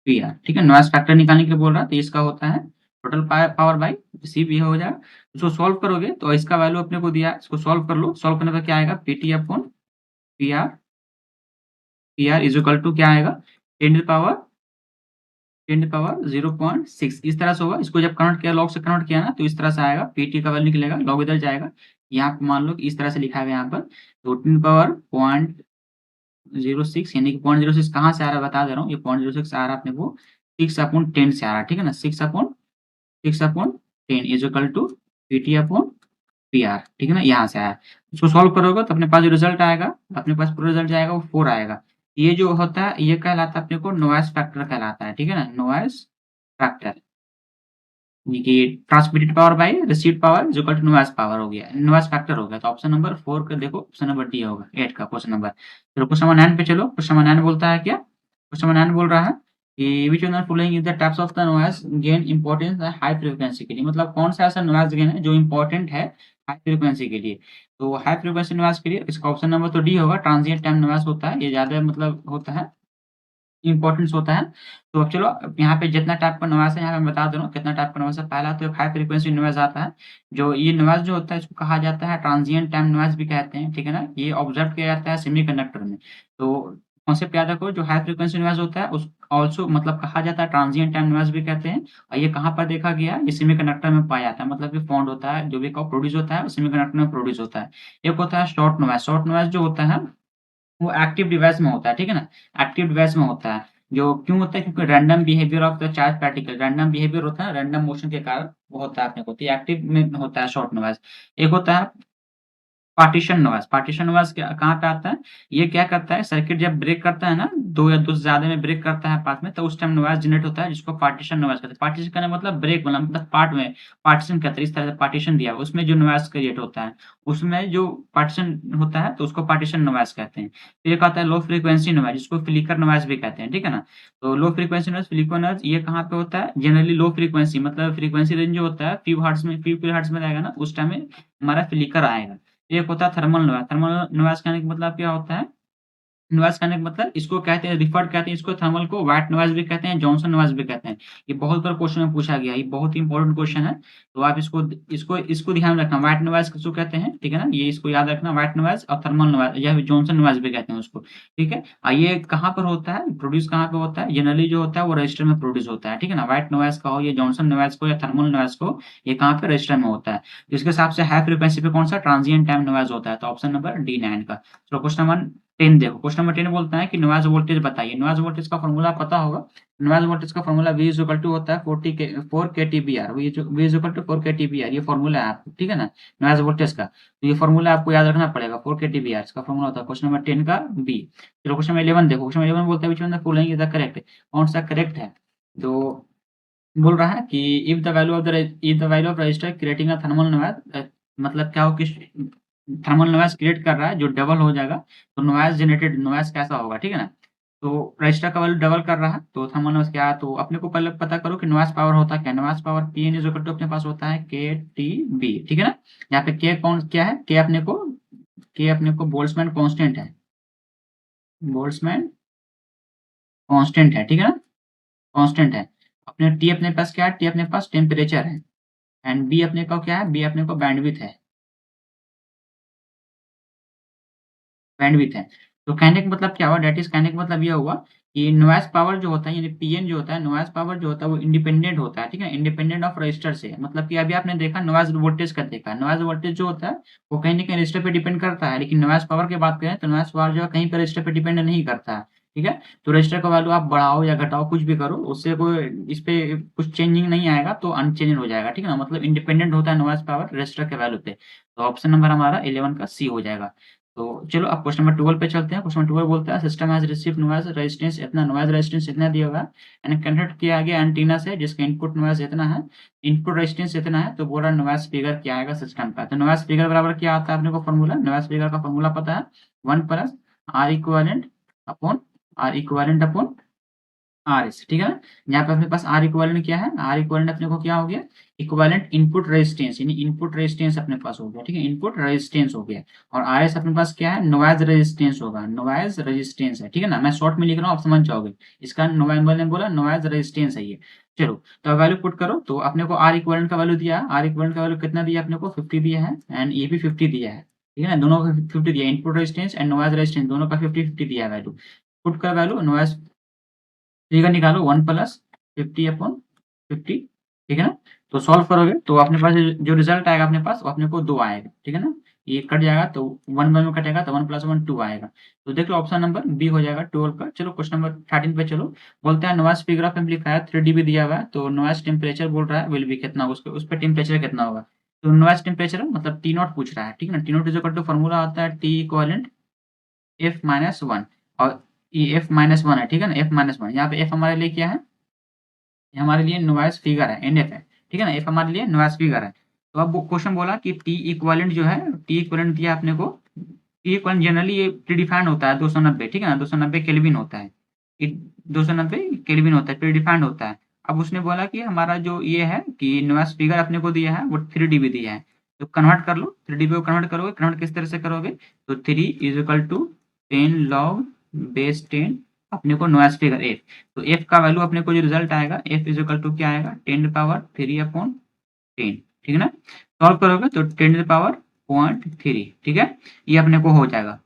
PR, ठीक है? नॉइज़ फैक्टर निकालने के लिए बोल रहा है, तो इसका होता है टोटल पावर बाय रिसीव, ये हो जाएगा। इसको सॉल्व करोगे तो इसका वैल्यू अपने को दिया है, इसको सॉल्व कर लो, सॉल्व करने पर क्या आएगा PT upon PR, PR is equal to क्या आएगा 10⁻0.6 इस तरह से होगा। इसको जब कन्वर्ट किया, लॉग से कन्वर्ट किया ना, तो इस तरह से आएगा, पीटी का वैल्यू निकलेगा, लॉग इधर जाएगा, यहाँ पे मान लो कि इस तरह से लिखा है यहाँ पर, तो 10⁻0.06 यानी कि 0.06 कहाँ से आ रहा है बता दे रहा हूँ, ये 0.06 आ रहा है अपने को 6/10 से आ रहा है, ठीक है ना? 6/10 is equal to PT upon PR, ठीक है ना? यहाँ से आया। इसको सॉल्व करोगे तो अपने पास जो रिजल्ट आएगा, अपने पास पूरा रिजल्ट जाएगा वो 4 आएगा। ये जो होता है ये कहलाता है अपने को नॉइज़ फैक्टर कहलाता है, ठीक है ना? नॉइज़ फैक्टर यानी कि transmitted power by received power is equal to noise power हो गया, नॉइज़ फैक्टर हो गया। तो ऑप्शन नंबर 4 का देखो, ऑप्शन नंबर डी होगा 8 का क्वेश्चन नंबर। चलो क्वेश्चन नंबर 9 पे चलो। क्वेश्चन नंबर 9 बोलता है क्या? क्वेश्चन नंबर 9 बोल रहा है कि which one of following is the types of the noise gain importance high frequency के लिए, मतलब कौन सा ऐसा नॉइज गेन है जो इंपॉर्टेंट है हाई फ्रीक्वेंसी के लिए। तो हाई फ्रीक्वेंसी नॉइज के लिए इसका ऑप्शन नंबर तो डी होगा, ट्रांजिएंट टाइम नॉइज होता है, ये ज्यादा मतलब होता है, इम्पोर्टेंस होता है। तो अब चलो यहाँ पे जितना टाइप का नॉइज़ है यहाँ पे मैं बता दे रहा हूँ कितना टाइप का नॉइज़ है। पहला तो एक हाई फ्रीक्वेंसी नॉइज़ आता है, जो ये नॉइज़ जो होता है इसको कहा जाता है ट्रांजिएंट टाइम नॉइज़ भी कहते हैं, ठीक है ना? ये ऑब्ज़र्व किया जाता है सेमीकंडक्टर में। तो कॉन्सेप्ट याद रखो, जो हाई फ्रीक्वेंसी नॉइज़ होता है उस ऑल्सो मतलब कहा जाता है ट्रांजिएंट टाइम नॉइज़ भी कहते हैं। और ये कहाँ पर देखा गया है? ये सेमीकंडक्टर में पाया जाता है, मतलब कि फाउंड होता है, जो भी प्रोड्यूस होता है सेमीकंडक्टर में प्रोड्यूस होता है। एक होता है शॉर्ट नॉइज़ जो होता है वो एक्टिव डिवाइस में होता है, ठीक है ना? एक्टिव डिवाइस में होता है, जो क्यों होता है? क्योंकि random behaviour of the charge particle, random behaviour होता है, रैंडम मोशन के कारण वो होता है अपने को, तो ये एक्टिव में होता है शॉर्ट नॉइज़। एक होता है पार्टीशन नॉइज़ क्या कहाँ पे आता है? ये क्या करता है, सर्किट जब ब्रेक करता है ना, 2 या 2 से ज़्यादा में ब्रेक करता है पाथ में, तो उस टाइम नॉइज़ जनरेट होता है, जिसको पार्टीशन नॉइज़ कहते हैं। पार्टीशन का मतलब ब्रेक वाला, मतलब पार्ट में पार्टीशन कहते हैं, इस तरह से पार्टीशन दिया हुआ, उसमें जो नॉइज़ क्रिएट होता है, उसमें जो पार्टीशन होता है, तो उसको पार्टीशन नॉइज़ कहते हैं। फिर एक आता है लो फ्रीक्वेंसी नॉइज़, जिसको फ्लिकर नॉइज़ भी कहते हैं, ठीक है ना? तो low frequency noise, flicker noise ये कहाँ पे होता है? जनरली लो फ्रीक्वेंसी, मतलब फ्रीक्वेंसी रेंज जो होता है, फ्यू किलोहर्ट्ज़ में रहेगा ना, उस टाइम में हमारा फ्लिकर आएगा। एक होता है थर्मल नॉइज़, थर्मल नॉइज़ कहने का मतलब क्या होता है? नॉइज़ कहने का मतलब इसको कहते हैं, रिफर्ड कहते हैं इसको, थर्मल को व्हाइट नॉइज़ भी कहते हैं, जॉनसन नॉइज़ भी कहते हैं। ये बहुत बार क्वेश्चन में पूछा गया है, ये बहुत ही इंपॉर्टेंट क्वेश्चन है, तो आप इसको इसको इसको ध्यान रखना, व्हाइट नॉइज़ किसको कहते हैं, ठीक है ना? ये इसको याद रखना, व्हाइट नॉइज़ और थर्मल नॉइज़ या फिर जॉनसन नॉइज़ भी कहते हैं उसको, ठीक है? ये कहाँ पर होता है, प्रोड्यूस कहाँ पे होता है? जनरली जो होता है वो रजिस्टर में प्रोड्यूस होता है, ठीक है ना? व्हाइट नॉइज़ का हो, या जॉनसन नॉइज़ को या थर्मल नॉइज़ को, ये कहाँ पे? रजिस्टर में होता है। तो इसके हिसाब से हाई फ्रीक्वेंसी पे कौन-सा? ट्रांजिएंट टाइम नॉइज़ होता है, तो ऑप्शन नंबर डी 9 का। चलो क्वेश्चन नंबर 10 देखो, क्वेश्चन नंबर 10 बोलता है कि नॉइज़ वोल्टेज बताइए। नॉइज़ वोल्टेज का फॉर्मूला पता होगा। नॉइज़ वोल्टेज का formula V is equal to होता है 4 kTBR, V is equal to 4 kTBR, ये फॉर्मूला है आपको, ठीक है ना? नॉइज़ वोल्टेज का। तो ये फॉर्मूला आपको याद रखना पड़ेगा, 4 kTBR इसका फॉर्मूला होता है, क्वेश्चन नंबर 10 का बी। चलो क्वेश्चन नंबर 11 देखो, क्वेश्चन नंबर 11 बोलता है which one of the following is the correct, कौन-सा करेक्ट है? तो बोल रहा है कि if the value of register creating a thermal noise, मतलब क्या हो कि थर्मल नॉइज़ क्रिएट कर रहा है जो डबल हो जाएगा, तो नॉइज़ कैसा होगा, ठीक है ना? तो रजिस्टर का वैल्यू डबल कर रहा है, तो थर्मल नॉइज़ क्या है? तो अपने को पहले पता करो कि नॉइज़ पावर होता क्या है? Noise power Pn is equal to अपने पास होता है KTB, ठीक है ना? यहाँ पे K कौन क्या है? K अपने को बोल्ट्ज़मैन कांस्टेंट है, बोल्ट्ज़मैन कांस्टेंट है, ठीक है ना? कांस्टेंट है। अपने T अपने पास क्या है? T अपने पास टेम्परेचर है, एंड B अपने को क्या है? B अपने को बैंडविड्थ है। बैंडविड्थ है। तो कहने का मतलब क्या हुआ? दैट इज़ कहने का मतलब ये हुआ कि नॉइज़ पावर जो होता है, यानी पीएन जो होता है, नॉइज़ पावर जो होता है वो इंडिपेंडेंट होता है, ठीक है? इंडिपेंडेंट ऑफ रजिस्टर से, मतलब कि अभी आपने देखा नॉइज़ वोल्टेज का देखा, नॉइज़ वोल्टेज जो होता है वो कहीं न कहीं रजिस्टर पे डिपेंड करता है, लेकिन नॉइज़ पावर की बात करें तो नॉइज़ पावर जो है कहीं पे रजिस्टर पे डिपेंड नहीं करता है, ठीक है? तो रजिस्टर का वैल्यू आप बढ़ाओ या घटाओ कुछ भी करो, उससे कोई इस पे कुछ चेंजिंग नहीं आएगा, तो अनचेंज्ड हो जाएगा, ठीक है ना? मतलब इंडिपेंडेंट होता है नॉइज़ पावर रजिस्टर के वैल्यू पे। तो ऑप्शन नंबर हमारा 11 का सी हो जाएगा। तो चलो अब क्वेश्चन नंबर 12 पे चलते हैं। क्वेश्चन नंबर 12 बोलता है system has received noise resistance इतना दिया हुआ है एंड कनेक्ट किया गया एंटीना से जिसका इनपुट नॉइज़ इतना है, इनपुट रेजिस्टेंस इतना है, तो बोल रहा है नॉइज़ फिगर क्या आएगा सिस्टम का। तो नॉइज़ फिगर बराबर क्या आता है अपने को फॉर्मूला, नॉइज़ फिगर का फॉर्मूला पता है 1 plus R equivalent upon RS, ठीक है ना? यहाँ पे अपने पास R इक्विवेलेंट क्या है? R इक्विवेलेंट अपने को क्या हो गया? इक्विवेलेंट इनपुट रेजिस्टेंस, यानी इनपुट रेजिस्टेंस अपने पास हो गया, ठीक है? इनपुट रेजिस्टेंस हो गया। और RS अपने पास क्या है? नॉइज़ रेजिस्टेंस होगा, नॉइज़ रेजिस्टेंस है, ठीक है ना? मैं शॉर्ट में लिख रहा हूँ, आप समझ जाओगे। इसका मैंने बोला नॉइज़ रेजिस्टेंस है ये। चलो, तो वैल्यू पुट करो, तो अपने को R इक्विवेलेंट का वैल्यू दिया है। R इक्विवेलेंट का वैल्यू कितना दिया अपने को? 50 दिया है, एंड ये भी 50 दिया है, ठीक है ना? दोनों का 50 दिया है, input resistance and noise resistance दोनों का 50-50 दिया है वैल्यू। पुट का वैल्यू नॉइज़ फिगर निकालो 1 प्लस 50 अपॉन 50, ठीक है ना? तो सॉल्व करोगे तो अपने पास जो रिजल्ट आएगा अपने पास वो अपने को 2 आएगा, ठीक है ना? ये कट जाएगा तो 1 में कटेगा तो 1 प्लस 1 2 आएगा। तो देख लो ऑप्शन नंबर बी हो जाएगा 12 का। चलो क्वेश्चन नंबर 13 पे चलो। बोलते हैं noise figure of amplifier 3 dB दिया हुआ है, तो नॉइज़ टेम्परेचर बोल रहा है विल बी कितना, उस पे टेम्परेचर कितना होगा? तो नॉइज़ टेम्परेचर मतलब टी नॉट पूछ रहा है, ठीक है ना? T naught is equal to formula आता है टी इक्विवेलेंट एफ माइनस 1, और ये एफ माइनस 1 है, ठीक है ना? एफ माइनस 1 यहाँ पे एफ हमारे लिए क्या है? ये हमारे लिए नॉइज़ फिगर है, एनएफ है, ठीक है ना? एफ हमारे लिए नॉइज़ फिगर है। तो अब वो क्वेश्चन बोला कि टी इक्विवेलेंट जो है, टी इक्विवेलेंट दिया अपने को। टी इक्विवेलेंट जनरली ये प्रीडिफाइंड होता है 290, ठीक है ना? 290 केल्विन होता है। 290 केल्विन होता है, प्रीडिफाइंड होता है। अब उसने बोला कि हमारा जो ये है कि नॉइज़ फिगर अपने को दिया है वो 3 डीबी दिया है, तो कन्वर्ट कर लो, 3 डीबी को कन्वर्ट करोगे, कन्वर्ट किस तरह से करोगे, तो 3 is equal to 10 log base 10 अपने को नॉइज़ फिगर एफ, तो एफ का वैल्यू अपने को जो रिजल्ट आएगा एफ इज इक्वल टू क्या आएगा 10⁻³ अपॉन 10, ठीक है ना। सॉल्व करोगे तो 10⁻⁴, ठीक है, ये अपने को हो जाएगा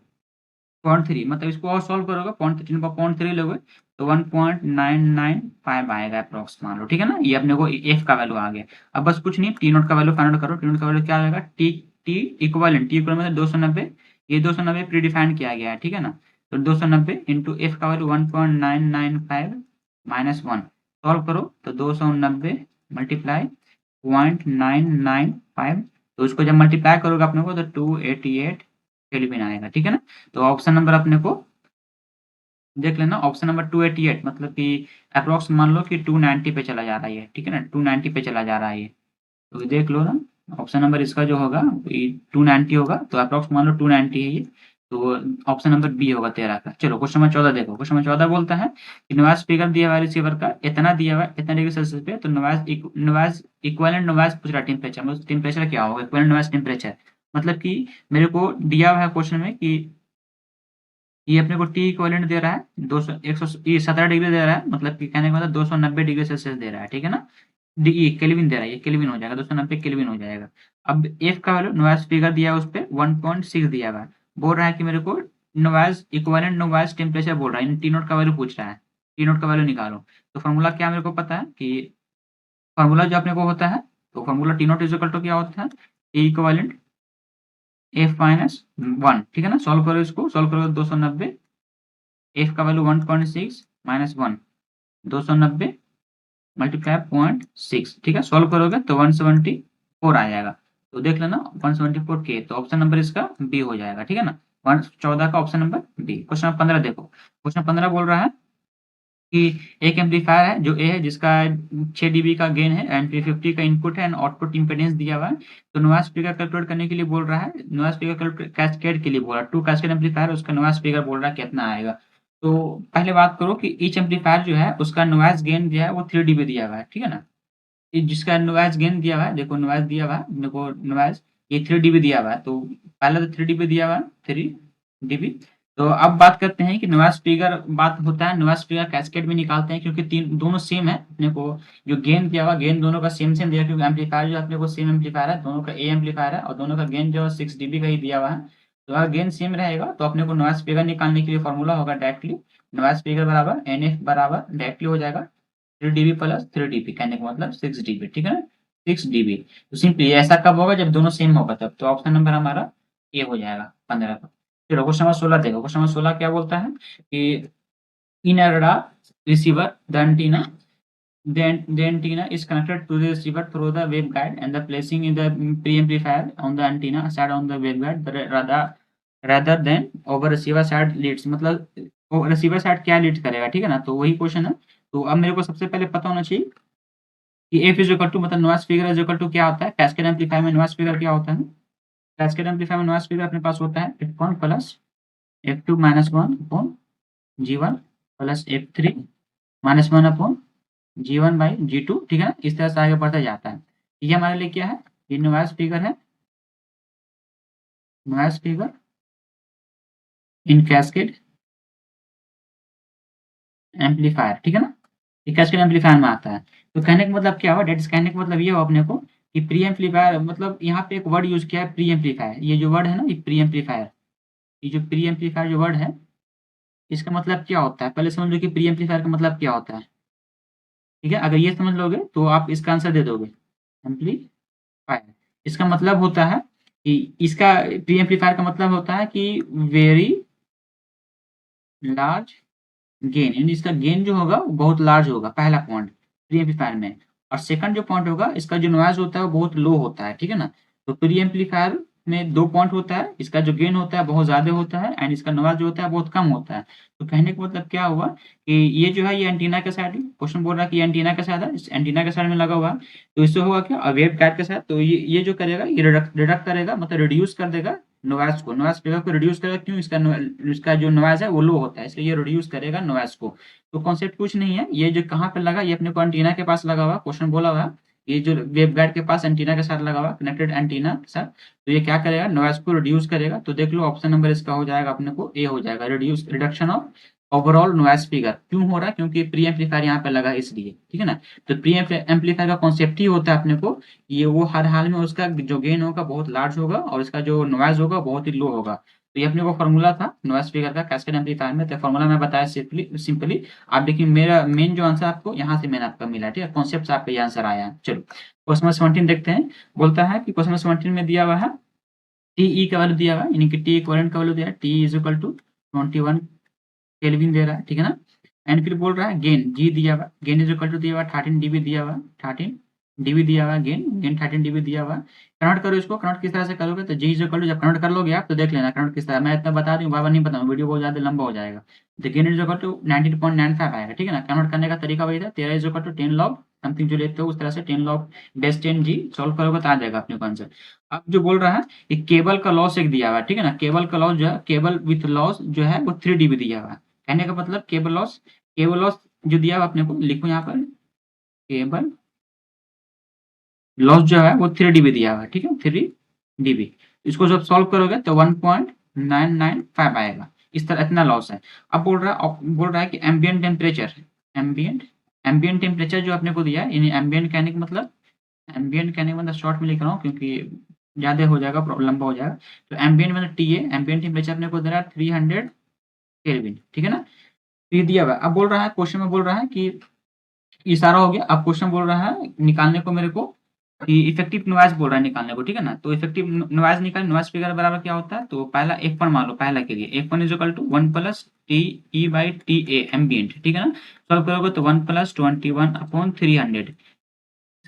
0.3, मतलब इसको और सॉल्व करोगे 0.3 लोगे तो 1.995 आएगा अप्रॉक्स, मान लो, ठीक है ना। ये अपने को एफ का वैल्यू आ गया। अब बस कुछ नहीं, टी नोट का वैल्यू फाइंड आउट करो। टी नोट का वैल्यू क्या आएगा, टी इक्विवेलेंट मतलब 290, ये 290 प्री डिफाइंड किया गया है, ठीक है ना। तो 290 इंटू एफ का वैल्यू 1.995 माइनस 1, सॉल्व करो तो 290 मल्टीप्लाई 0.995, तो उसको जब मल्टीप्लाई करोगे अपने को तो 288 केल्विन आएगा, ठीक है ना। तो ऑप्शन नंबर अपने को देख लेना, ऑप्शन नंबर 288, मतलब कि अप्रॉक्स मान लो कि 290 पे चला जा रहा है ये, ठीक है ना, 290 पे चला जा रहा है ये, तो देख लो ना, ऑप्शन नंबर इसका जो होगा 290 होगा, तो अप्रॉक्स मान लो 290 है ये, तो ऑप्शन नंबर बी होगा 13 का। चलो क्वेश्चन नंबर 14 देखो। क्वेश्चन नंबर 14 बोलता है कि नॉइज़ फिगर दिया हुआ है रिसीवर का, इतना दिया हुआ है, इतना डिग्री सेल्सियस पे, तो नॉइज़ इक्विवेलेंट नॉइज़ पूछ रहा है टेम्परेचर, मतलब टेम्परेचर क्या होगा, इक्विवेलेंट नॉइज़ टेम्परेचर, मतलब कि मेरे को दिया हुआ है क्वेश्चन में कि ये अपने को टी इक्विवेलेंट दे रहा है 200 117 डिग्री दे रहा है, मतलब कि कहने का मतलब 290 डिग्री सेल्सियस दे रहा है, ठीक है ना। ये केल्विन दे रहा है, ये केल्विन हो जाएगा, 290 केल्विन हो जाएगा। अब एफ का वैल्यू नॉइज़ फिगर दिया है उस पे 1.6 दिया हुआ है, बोल रहा है कि मेरे को नॉइज़ इक्विवेलेंट नॉइज़ टेम्परेचर बोल रहा है, इन टी नोट का वैल्यू पूछ रहा है, टी नोट का वैल्यू निकालो। तो फॉर्मूला क्या मेरे को पता है कि फॉर्मूला जो अपने को होता है, तो formula T naught is equal to क्या होता है, टी इक्विवेलेंट एफ माइनस 1, ठीक है ना। सॉल्व करो, इसको सॉल्व करो 290, एफ का वैल्यू 1.6 माइनस 1, 290 मल्टीप्लाई 0.6, ठीक है। सॉल्व करोगे तो 174 आ जाएगा, तो देख लेना 174 के, तो ऑप्शन नंबर इसका बी हो जाएगा, ठीक है ना। 14 का option number B. Question number 15 देखो। क्वेश्चन 15 बोल रहा है कि एक एम्पलीफायर है जो ए है, जिसका 6 डीबी का गेन है एंड 350 का इनपुट है एंड आउटपुट इम्पीडेंस दिया हुआ है। तो नॉइज़ फिगर कैलकुलेट करने के लिए बोल रहा है, नॉइज़ फिगर कैस्केड के लिए बोल रहा है, 2 कैस्केड एम्पलीफायर, उसका नॉइज़ फिगर बोल रहा है कितना आएगा। तो पहले बात करो कि ईच एम्पलीफायर जो है उसका नॉइज़ गेन जो है वो 3 डीबी दिया हुआ है, ठीक है ना। जिसका नॉइज़ गेन दिया हुआ है, देखो नॉइज़ दिया हुआ है, देखो नॉइज़ ये 3 डीबी दिया हुआ है, तो पहले तो 3 डीबी दिया हुआ है, 3 डीबी। तो अब बात करते हैं कि नॉइज़ फिगर बात होता है, नॉइज़ फिगर कैस्केड में निकालते हैं, क्योंकि तीन दोनों सेम है, अपने को जो गेन दिया हुआ गेन दोनों का सेम दिया, क्योंकि एम्पलीफायर जो अपने को सेम एम्पलीफायर है, दोनों का ए एम्पलीफायर है और दोनों का गेन जो है 6 डीबी का ही दिया हुआ है। तो अगर गेन सेम रहेगा तो अपने को नॉइज़ फिगर निकालने के लिए फॉर्मूला होगा डायरेक्टली, नॉइज़ फिगर बराबर एनएफ बराबर डायरेक्टली हो जाएगा 3 डीबी प्लस 3 डीबी, कहने का मतलब 6 डीबी, ठीक है ना, 6 डीबी। तो सिंपली ऐसा कब होगा, जब दोनों सेम होगा तब, तो ऑप्शन नंबर हमारा ये हो जाएगा 15 का। चलो क्वेश्चन नंबर 16 देखो। क्वेश्चन नंबर 16 क्या बोलता है कि इन a radar receiver the antenna is connected to the receiver through the waveguide and the placing in the preamplifier on the antenna side on the waveguide rather than over receiver side leads, मतलब receiver side क्या lead करेगा, ठीक है ना। तो वही question है। तो अब मेरे को सबसे पहले पता होना चाहिए कि एफ इज इक्वल टू, मतलब noise figure is equal to क्या होता है, कैस्केड एम्पलीफायर में नॉइज़ फिगर क्या होता है, कैस्केड एम्पलीफायर में नॉइज़ फिगर अपने पास होता है f1 plus f2 minus 1 upon g1 plus f3 minus 1 upon g1 by g2, ठीक है ना। इस तरह से आगे बढ़ता जाता है। ये हमारे लिए क्या है, ये नॉइज़ फिगर है, noise figure in cascade amplifier, ठीक है ना। ये कैस्केड एम्पलीफायर में आता है। तो कहने का मतलब क्या हुआ, डेट कहने का मतलब ये हुआ अपने को कि प्री एम्पलीफायर, मतलब यहाँ पे एक वर्ड यूज किया है प्री एम्पलीफायर, ये जो वर्ड है ना, ये प्री एम्पलीफायर, ये जो प्री एम्पलीफायर जो वर्ड है, इसका मतलब क्या होता है, पहले समझ लो कि प्री एम्पलीफायर का मतलब क्या होता है, ठीक है। अगर ये समझ लोगे तो आप इसका आंसर दे दोगे, एम्पलीफायर, इसका मतलब होता है कि इसका प्री एम्पलीफायर का मतलब होता है कि वेरी लार्ज गेन, यानी इसका गेन जो होगा वो बहुत लार्ज होगा, पहला पॉइंट प्री एम्पलीफायर में। और सेकंड जो पॉइंट होगा, इसका जो नॉइज होता है वो बहुत लो होता है, ठीक है ना। तो प्री एम्पलीफायर में 2 पॉइंट होता है, इसका जो गेन होता है बहुत ज़्यादा होता है एंड इसका नॉइज जो होता है बहुत कम होता है। तो कहने का मतलब क्या हुआ कि ये जो है ये एंटीना के साइड, क्वेश्चन बोल रहा है कि ये एंटीना के साथ है, इस एंटीना के साइड में लगा हुआ है, तो इससे होगा क्या, वेव गाइड के साथ, तो ये जो करेगा ये रिडक्ट करेगा, मतलब रिड्यूस कर देगा नॉइज को, नॉइज फिगर को रिड्यूस करेगा। क्यों? इसका जो नॉइज है वो लो होता है, इसलिए ये रिड्यूस करेगा नॉइज को। तो कॉन्सेप्ट कुछ नहीं है, ये जो कहाँ पे लगा, ये अपने को एंटीना के पास लगा हुआ, क्वेश्चन बोला हुआ है ये जो वेवगाइड के पास एंटीना के साथ लगा हुआ, कनेक्टेड एंटीना के साथ। तो ये क्या करेगा? नॉइज को रिड्यूस करेगा। तो देख लो ऑप्शन नंबर इसका हो जाएगा अपने को ए हो जाएगा, reduction of overall noise figure. क्यों हो रहा है? क्योंकि प्री एम्पलीफायर यहाँ पे लगा है इसलिए, ठीक है ना। तो प्री एम्पलीफायर का कॉन्सेप्ट ही होता है अपने को, ये वो हर हाल में उसका जो गेन होगा बहुत लार्ज होगा और इसका जो नॉइज होगा बहुत ही लो होगा। तो ये अपने को फॉर्मूला था नॉइज फिगर का कैस्केड एम्पलीफायर में, तो फॉर्मूला मैं बताया सिंपली। आप देखिए मेरा मेन जो आंसर आपको यहाँ से मैंने आपका मिला है, ठीक है, कॉन्सेप्ट से आपका ये आंसर आया है। चलो क्वेश्चन नंबर 17 देखते हैं। बोलता है कि क्वेश्चन नंबर 17 में दिया हुआ है टी का वैल्यू दिया हुआ है, यानी कि टी इक्विवेलेंट का वैल्यू दिया है, T is equal to 21 kelvin दे रहा है, ठीक है ना। एंड फिर बोल रहा है गेन जी दिया हुआ, गेन इज इक्वल टू दिया हुआ 13 डीबी दिया हुआ, 13 डीबी दिया हुआ, गेन 13 डीबी दिया हुआ। कन्वर्ट करो इसको, कन्वर्ट किस तरह से करोगे? तो जी इज इक्वल टू जब कन्वर्ट कर लोगे आप तो देख लेना कन्वर्ट किस तरह, मैं इतना बता दूं बार बार नहीं बताऊँ, वीडियो बहुत ज्यादा लंबा हो जाएगा। तो गेन इज इक्वल टू 19.95 आएगा, ठीक है ना। कन्वर्ट करने का तरीका वही था, 13 is equal to 10 log something जो लेते हो उस तरह से 10 लॉग बेस 10 जी सॉल्व करोगे तो आ जाएगा अपने को आंसर। अब जो बोल रहा है कि केबल का लॉस एक दिया हुआ है, ठीक है ना। केबल का लॉस जो है, केबल विथ लॉस जो है वो 3 डीबी दिया हुआ है। कहने का मतलब केबल लॉस जो दिया हुआ अपने को, लिखो यहाँ पर केबल लॉस जो है वो 3 डीबी दिया हुआ है, ठीक है, 3 डीबी। इसको जब सॉल्व करोगे तो 1.995 आएगा, इस तरह इतना लॉस है। अब बोल रहा है कि ambient temperature, ambient ambient temperature जो अपने को दिया है, यानी एम्बियंट कहने का मतलब, एम्बियंट कहने का मतलब शॉर्ट में लिख रहा हूँ क्योंकि ज्यादा हो जाएगा, लंबा हो जाएगा। तो एम्बियंट मतलब टी है, एम्बियंट टेम्परेचर अपने को दे रहा है 300 केल्विन, ठीक है ना। तो ये दिया हुआ है। अब बोल रहा है क्वेश्चन में बोल रहा है कि ये सारा हो गया। अब क्वेश्चन बोल रहा है निकालने को मेरे को कि इफेक्टिव नॉइज बोल रहा है निकालने को, ठीक है ना। तो इफेक्टिव नॉइज निकाल, नॉइज फिगर बराबर क्या होता है? तो पहला F1 मान लो, पहला के लिए F1 is equal to 1 plus T E by T A ambient, ठीक है ना। सॉल्व करोगे तो 1 प्लस 21 अपॉन 300,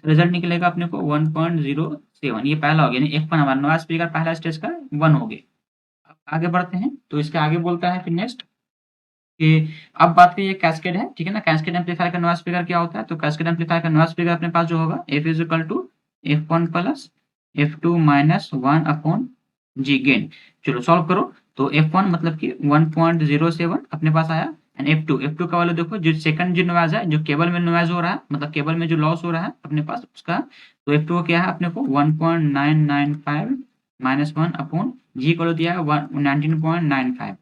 रिजल्ट निकलेगा अपने को 1.07। ये पहला हो गया, यानी F1 हमारा नॉइज फिगर पहला स्टेज का 1 हो गया। अब आगे बढ़ते हैं, तो इसके आगे बोलता है फिर नेक्स्ट कि अब बात करिए कैस्केड है, ठीक है ना। कैस्केड एम्पलीफायर का नॉइज फिगर क्या होता है? तो कैस्केड एम्पलीफायर का नॉइज फिगर अपने पास जो होगा F is equal to F1 plus F2 minus 1 upon G gain. चलो सॉल्व करो। तो F1 मतलब कि 1.07 अपने पास आया, एंड F2 का वाला देखो, जो सेकंड जो नॉइज है, जो केबल में नॉइज हो रहा है, मतलब केबल में जो लॉस हो रहा है अपने पास उसका, तो F2 को क्या है अपने को 1.995 माइनस 1 अपॉन जी को दिया है 19.95।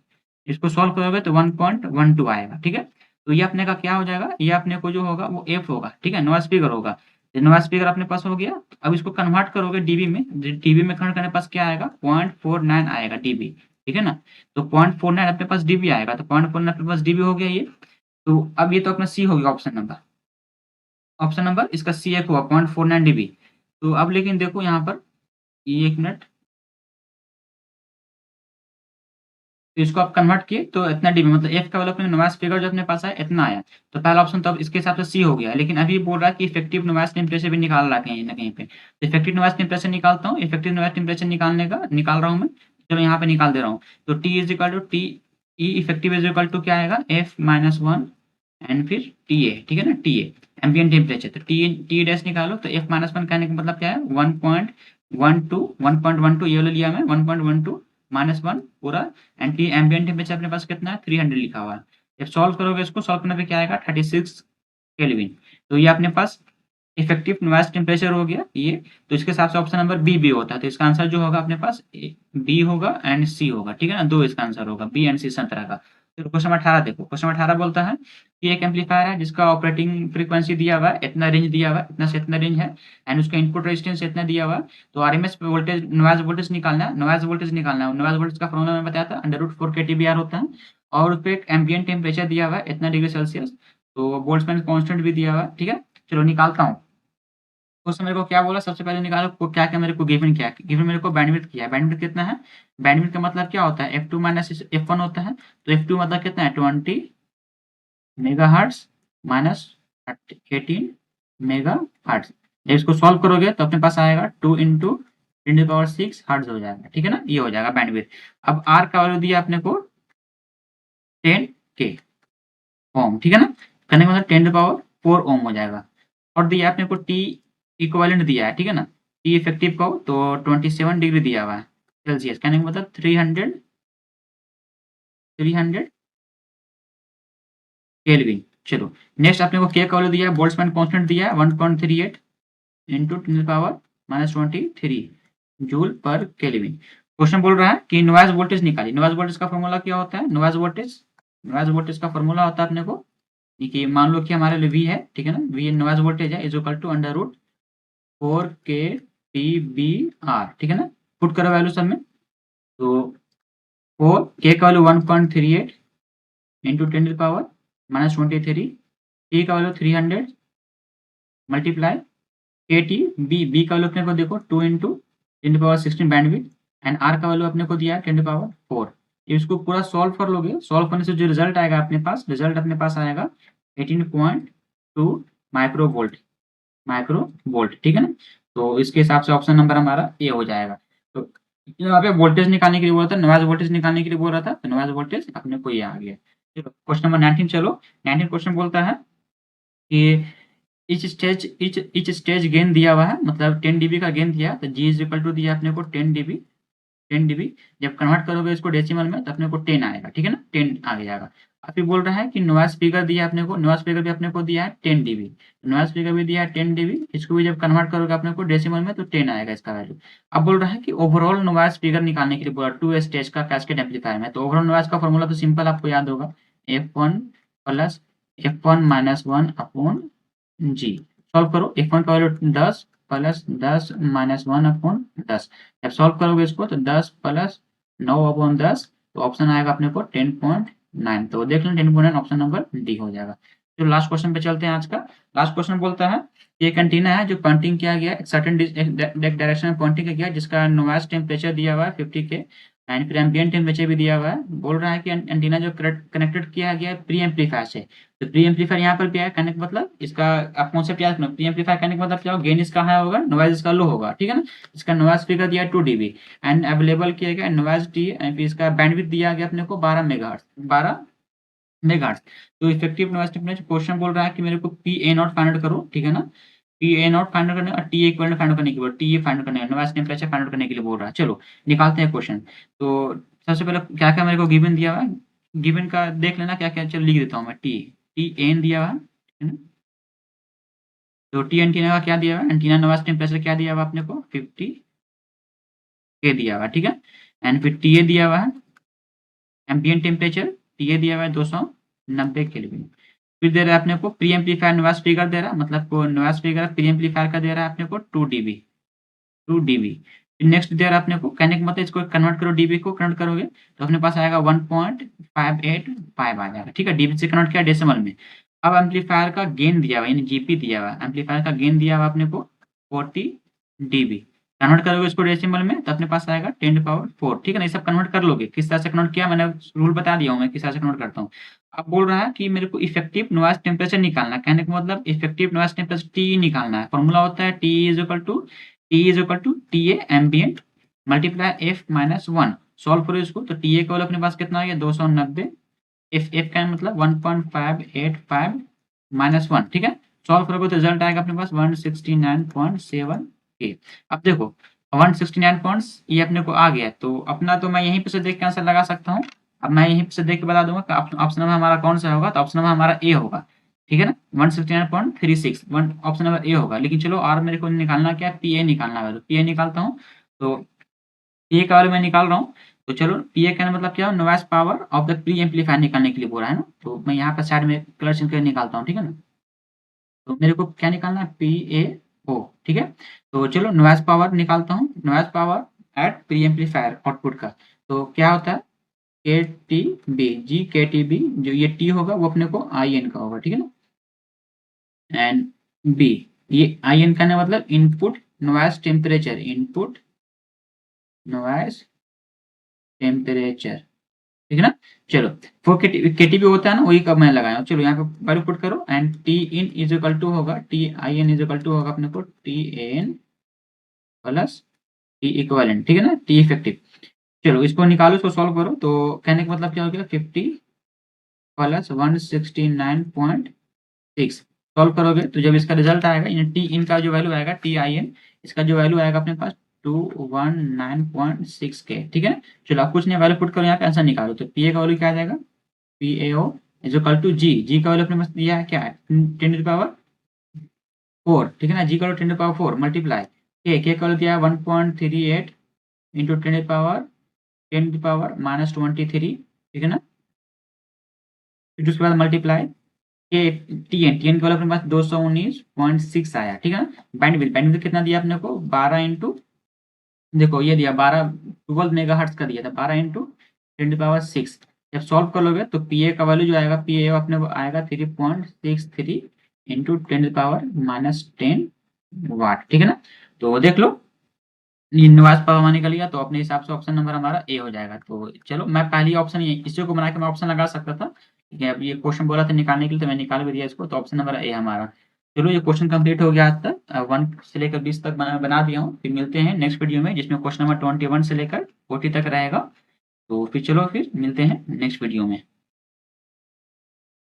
इसको सॉल्व करोगे तो 1.12 आएगा, ठीक है। तो ये अपने का क्या हो जाएगा? ये अपने को जो होगा वो एफ होगा, ठीक है, नॉइज फिगर होगा। नॉइज फिगर अपने पास हो गया। अब इसको कन्वर्ट करोगे डीबी में, डीबी में कन्वर्ट करने पास क्या आएगा? 0.49 आएगा डीबी, ठीक है ना। तो 0.49 अपने पास डीबी आएगा, तो 0.49 अपने पास डीबी हो गया ये। तो अब ये तो अपना सी हो गया ऑप्शन नंबर, इसका सी एक हुआ 0.49 डीबी। तो अब लेकिन देखो यहाँ पर, ये एक मिनट, तो इसको आप कन्वर्ट किए तो इतना डीबी, मतलब एफ का वाला अपने नॉइज फिगर जो अपने पास आया इतना आया। तो पहला ऑप्शन तो अब इसके हिसाब से सी हो गया। लेकिन अभी बोल रहा है कि इफेक्टिव नॉइज टेम्परेचर भी निकाल रहा है कहीं ना कहीं पे। तो इफेक्टिव नॉइज टेम्परेचर निकालता हूँ, इफेक्टिव नॉइज टेम्परेचर निकालने का निकाल रहा हूँ मैं। चलो यहाँ पे निकाल दे रहा हूँ। तो T is equal to T E effective is equal to क्या आएगा? एफ माइनस 1 एंड फिर टी ए, ठीक है ना, टी ए एम्बियंट टेम्परेचर। तो टी डैश निकालो, तो एफ माइनस 1 कहने का मतलब क्या है? 1.12 ये वाला लिया मैं 1.12 माइनस 1 पूरा, एंड टी एम्बियंट टेम्परेचर अपने पास कितना है? 300 लिखा हुआ है। जब सॉल्व करोगे इसको, सॉल्व करने पे क्या आएगा? 36 केल्विन। तो ये अपने पास इफेक्टिव नॉइज टेम्परेचर हो गया ये। तो इसके हिसाब से ऑप्शन नंबर बी होता है। तो इसका आंसर जो होगा अपने पास बी होगा एंड सी होगा, ठीक है ना। दो इसका आंसर होगा, बी एंड सी संतरा का। फिर क्वेश्चन 18 देखो। क्वेश्चन 18 बोलता है कि एक एम्पलीफायर है जिसका ऑपरेटिंग फ्रीक्वेंसी दिया हुआ है, इतना रेंज दिया हुआ है, इतना से इतना रेंज है, एंड उसका इनपुट रेजिस्टेंस इतना दिया हुआ है। तो आरएमएस वोल्टेज, नॉइज वोल्टेज निकालना है, नॉइज वोल्टेज निकालना है। नॉइज वोल्टेज का फॉर्मूला मैं बताया था, √4 kTBR होता है। और उस पर एक एम्बियंट टेम्परेचर दिया हुआ है इतना डिग्री सेल्सियस, तो बोल्ट्जमैन कांस्टेंट भी दिया हुआ है, ठीक है। चलो निकालता हूँ। तो उसने मेरे को क्या बोला? सबसे पहले निकालो को क्या क्या मेरे को गिवन, क्या गिवन मेरे को बैंडविड्थ किया है। बैंडविड्थ कितना है? बैंडविड्थ का मतलब क्या होता है? F2 माइनस F1 होता है। तो F2 मतलब कितना है? 20 मेगाहर्ट्ज माइनस 18 मेगाहर्ट्ज। जब इसको सॉल्व करोगे तो अपने पास आएगा 2 इंटू 10⁻6 हर्ट्ज हो जाएगा, ठीक है ना। ये हो जाएगा बैंडविड्थ। अब आर का वैल्यू दिया अपने को 10 के ओम, ठीक है ना। करने का मतलब 10⁴ ओम हो जाएगा। और दिया अपने को टी इक्विवेलेंट दिया है, ठीक है ना। टी इफेक्टिव को तो 27 डिग्री दिया हुआ है, सेल्सियस, कहने का मतलब 300 केल्विन। चलो नेक्स्ट आपने को के का वैल्यू दिया है, बोल्ट्जमैन कांस्टेंट दिया है 1.38 इंटू 10⁻⁻23 जूल पर केल्विन। क्वेश्चन बोल रहा है कि नॉइज वोल्टेज निकालिए। नॉइज वोल्टेज का फॉर्मूला क्या होता है? नॉइज वोल्टेज का फॉर्मूला होता है अपने को कि मान लो कि हमारे लिए वी है, ठीक है ना, वी नॉइज वोल्टेज है is equal to under root 4 k T B R, ठीक है ना। पुट करो वैल्यू सब में, तो 4 के का वैल्यू 1.38 इंटू 10⁻⁻23, टी का वैल्यू 300 मल्टीप्लाई के टी बी का वैल्यू अपने को देखो 2 इंटू 10⁻16 बैंडविड्थ एंड आर का वैल्यू अपने को दिया है 10⁻4। इसको पूरा सॉल्व कर लोगे, सॉल्व करने से जो रिजल्ट आएगा अपने पास, रिजल्ट अपने पास आएगा 18.2 माइक्रो वोल्ट, ठीक है ना। तो इसके हिसाब से ऑप्शन नंबर हमारा ए हो जाएगा। तो यहाँ पे वोल्टेज निकालने के लिए बोला था, नॉइज वोल्टेज निकालने के लिए बोल रहा था, तो नॉइज वोल्टेज अपने को ये आ गया। क्वेश्चन नंबर 19 चलो। 19 क्वेश्चन बोलता है कि इच स्टेज गेन दिया हुआ है, मतलब 10 dB का गेन दिया, तो जी इज इक्वल टू दिया अपने को 10 dB। जब कन्वर्ट करोगे इसको डेसिमल में तो अपने को 10 आएगा, ठीक है ना, 10 आ जाएगा। अब फिर बोल रहा है कि नॉइज फिगर दिया अपने को, नॉइज फिगर भी अपने को दिया है 10 dB, नॉइज फिगर भी दिया है 10 dB, इसको भी जब कन्वर्ट करोगे अपने को डेसिमल में तो 10 आएगा इसका वैल्यू। अब बोल रहा है कि ओवरऑल नॉइज फिगर निकालने के लिए बोला 2 स्टेज का कैस्केड एम्पलीफायर में। तो ओवरऑल नॉइज का फॉर्मूला तो सिंपल आपको याद होगा, F1 प्लस F1 - 1 अपॉन जी। सॉल्व करो, F1 का वैल्यू 10 प्लस 10 माइनस 1 अपॉन 10। जब सॉल्व करोगे इसको तो 10 प्लस 9 अपॉन 10, तो ऑप्शन आएगा अपने को 10.9। तो देख लो 10.9 ऑप्शन नंबर डी हो जाएगा। तो लास्ट क्वेश्चन पे चलते हैं आज का। लास्ट क्वेश्चन बोलता है एक एंटीना है जो पॉइंटिंग किया गया है, सर्टेन डायरेक्शन में पॉइंटिंग किया गया है, जिसका नॉइज टेम्परेचर दिया हुआ है 50 के एंड फिर एम्बिएंट टेम्परेचर भी दिया हुआ है। बोल रहा है कि एंटीना जो कनेक्टेड किया गया है प्री एम्पलीफायर से। तो प्री एम्पलीफायर यहाँ पर क्या है, कहने का मतलब इसका आप कॉन्सेप्ट याद रखना, प्री एम्पलीफायर कहने का मतलब क्या होगा, गेन इसका हाई होगा, नॉइज इसका लो होगा, ठीक है ना। इसका नॉइज फिगर दिया 2 dB एंड अवेलेबल किया गया नॉइज टी, फिर इसका बैंडविड्थ दिया गया अपने को 12 मेगाहर्ट्ज। तो इफेक्टिव नॉइज टेम्परेचर क्वेश्चन बोल रहा है कि मेरे को P A not find out करो, ठीक है ना। P A not find out करने और टी इक्वल फाइंड आउट करने के लिए, टी ए फाइंड आउट करने, नॉइज टेम्परेचर फाइंड आउट करने के लिए बोल रहा है। चलो निकालते हैं क्वेश्चन। तो सबसे पहले क्या क्या मेरे को गिवन दिया हुआ है, गिवन का देख लेना क्या क्या। चलो लिख देता हूँ मैं, टी टी एन दिया हुआ है, ठीक है ना। तो टी एंटीना का क्या दिया हुआ है, एंटीना नॉइज टेम्परेचर क्या दिया हुआ आपने को 50 के दिया हुआ है, ठीक है। एंड फिर टी ए दिया हुआ है एम्बिएंट टेम्परेचर, टी ए दिया हुआ है 290 केल्विन। फिर दे रहा है अपने को प्री एम्पलीफायर नॉइज फिगर दे रहा है, मतलब को नॉइज फिगर प्री एम्पलीफायर का दे रहा है अपने को 2 dB। फिर नेक्स्ट दे रहा है अपने को, कहने का मतलब इसको कन्वर्ट करो, डीबी को कन्वर्ट करोगे तो अपने पास आएगा 1.585 आ जाएगा, ठीक है। डीबी से कन्वर्ट किया डेसिमल में। अब एम्पलीफायर का गेन दिया हुआ यानी जीपी दिया हुआ, एम्पलीफायर का गेन दिया हुआ अपने को 40 dB। कन्वर्ट करोगे इसको डेसिमल में तो अपने पास आएगा 10⁻4, ठीक है ना। ये सब कन्वर्ट कर लोगे, किस तरह से कन्वर्ट किया मैंने रूल बता दिया हूँ मैं किस तरह से कन्वर्ट करता हूँ। अब बोल रहा है कि मेरे को इफेक्टिव नॉइज टेम्परेचर निकालना है, कहने का मतलब इफेक्टिव नॉइज टेम्परेचर टी निकालना है। फॉर्मूला होता है T is equal to T A ambient multiply F minus 1। Solve करो इसको तो टी ए का अपने पास कितना आ गया 290, एफ का मतलब 1.585 माइनस 1, ठीक है। सॉल्व करोगे तो रिजल्ट आएगा अपने पास 169.7 के। अब देखो 169 पॉइंट्स ये अपने को आ गया, तो अपना तो मैं यहीं पे से देख के आंसर लगा सकता हूँ। अब मैं यहीं पे से देख के बता दूंगा कि ऑप्शन नंबर हमारा कौन सा होगा, तो ऑप्शन नंबर हमारा ए होगा, ठीक है ना। 169.36 ऑप्शन नंबर ए होगा। लेकिन चलो और मेरे को निकालना क्या है, पी ए निकालना है, तो पी ए निकालता हूँ। तो पी ए का वैल्यू मैं निकाल रहा हूँ। तो चलो पी ए का मतलब क्या है, noise power of the pre amplifier निकालने के लिए बोल रहा है ना। तो मैं यहाँ पर साइड में कलर चेंज करके निकालता हूँ, ठीक है ना। तो मेरे को क्या निकालना है, पी ए ओ, ठीक है। तो चलो नॉइज पावर निकालता हूँ, noise power at pre amplifier output का। तो क्या होता है के टी बी, जी के टी बी, जो ये टी होगा वो अपने को आई एन का होगा, ठीक है ना। एंड बी, ये आई एन का मतलब input noise temperature, input noise temperature, ठीक है ना। चलो वो केटीबी होता है ना, वही कब मैं लगाया हूँ। चलो यहाँ पे वैल्यू पुट करो and T in is equal to होगा, T I N is equal to होगा अपने को T N plus T equivalent, ठीक है ना, टी इफेक्टिव। चलो इसको निकालो, इसको सॉल्व करो। तो कहने का मतलब क्या हो गया 50 प्लस 169.6। सॉल्व करोगे तो जब इसका रिजल्ट आएगा टी इन का जो वैल्यू आएगा टी आई एन, इसका जो वैल्यू आएगा अपने पास 2119.6K, ठीक है। चलो आप कुछ नहीं, वैल्यू पुट करो यहाँ पे, आंसर निकालो। तो पी ए का वैल्यू क्या आ जाएगा, P A O is equal to G, G का वैल्यू अपने पास दिया है क्या है 10⁴, ठीक है ना। जी का वैल्यू 10⁴ मल्टीप्लाई के का वैल्यू दिया है 1.38 इंटू 10⁻23, ठीक है ना। फिर उसके बाद मल्टीप्लाई के टी एन का वैल्यू अपने पास 219.6 आया, ठीक है ना। बैंडविड्थ कितना दिया अपने को 12 इंटू, देखो ये दिया 12 मेगाहर्ट्ज का दिया था, 12 इंटू 10⁻6। जब सॉल्व कर लोगे तो पी ए का वैल्यू जो आएगा, पी ए अपने को आएगा 3.63 इंटू 10⁻10 वाट, ठीक है ना। तो देख लो निवास पावर निकल गया, तो अपने हिसाब से ऑप्शन नंबर हमारा ए हो जाएगा। तो चलो मैं पहली ऑप्शन इसी को बना के मैं ऑप्शन लगा सकता था, ठीक है। अब ये क्वेश्चन बोला था निकालने के लिए, तो मैं निकाल भी दिया इसको, तो ऑप्शन नंबर ए हमारा। चलो ये क्वेश्चन कंप्लीट हो गया आज तक, 1 से लेकर 20 तक बना दिया हूँ। फिर मिलते हैं नेक्स्ट वीडियो में, जिसमें क्वेश्चन नंबर 21 से लेकर 40 तक रहेगा। तो फिर चलो फिर मिलते हैं नेक्स्ट वीडियो में।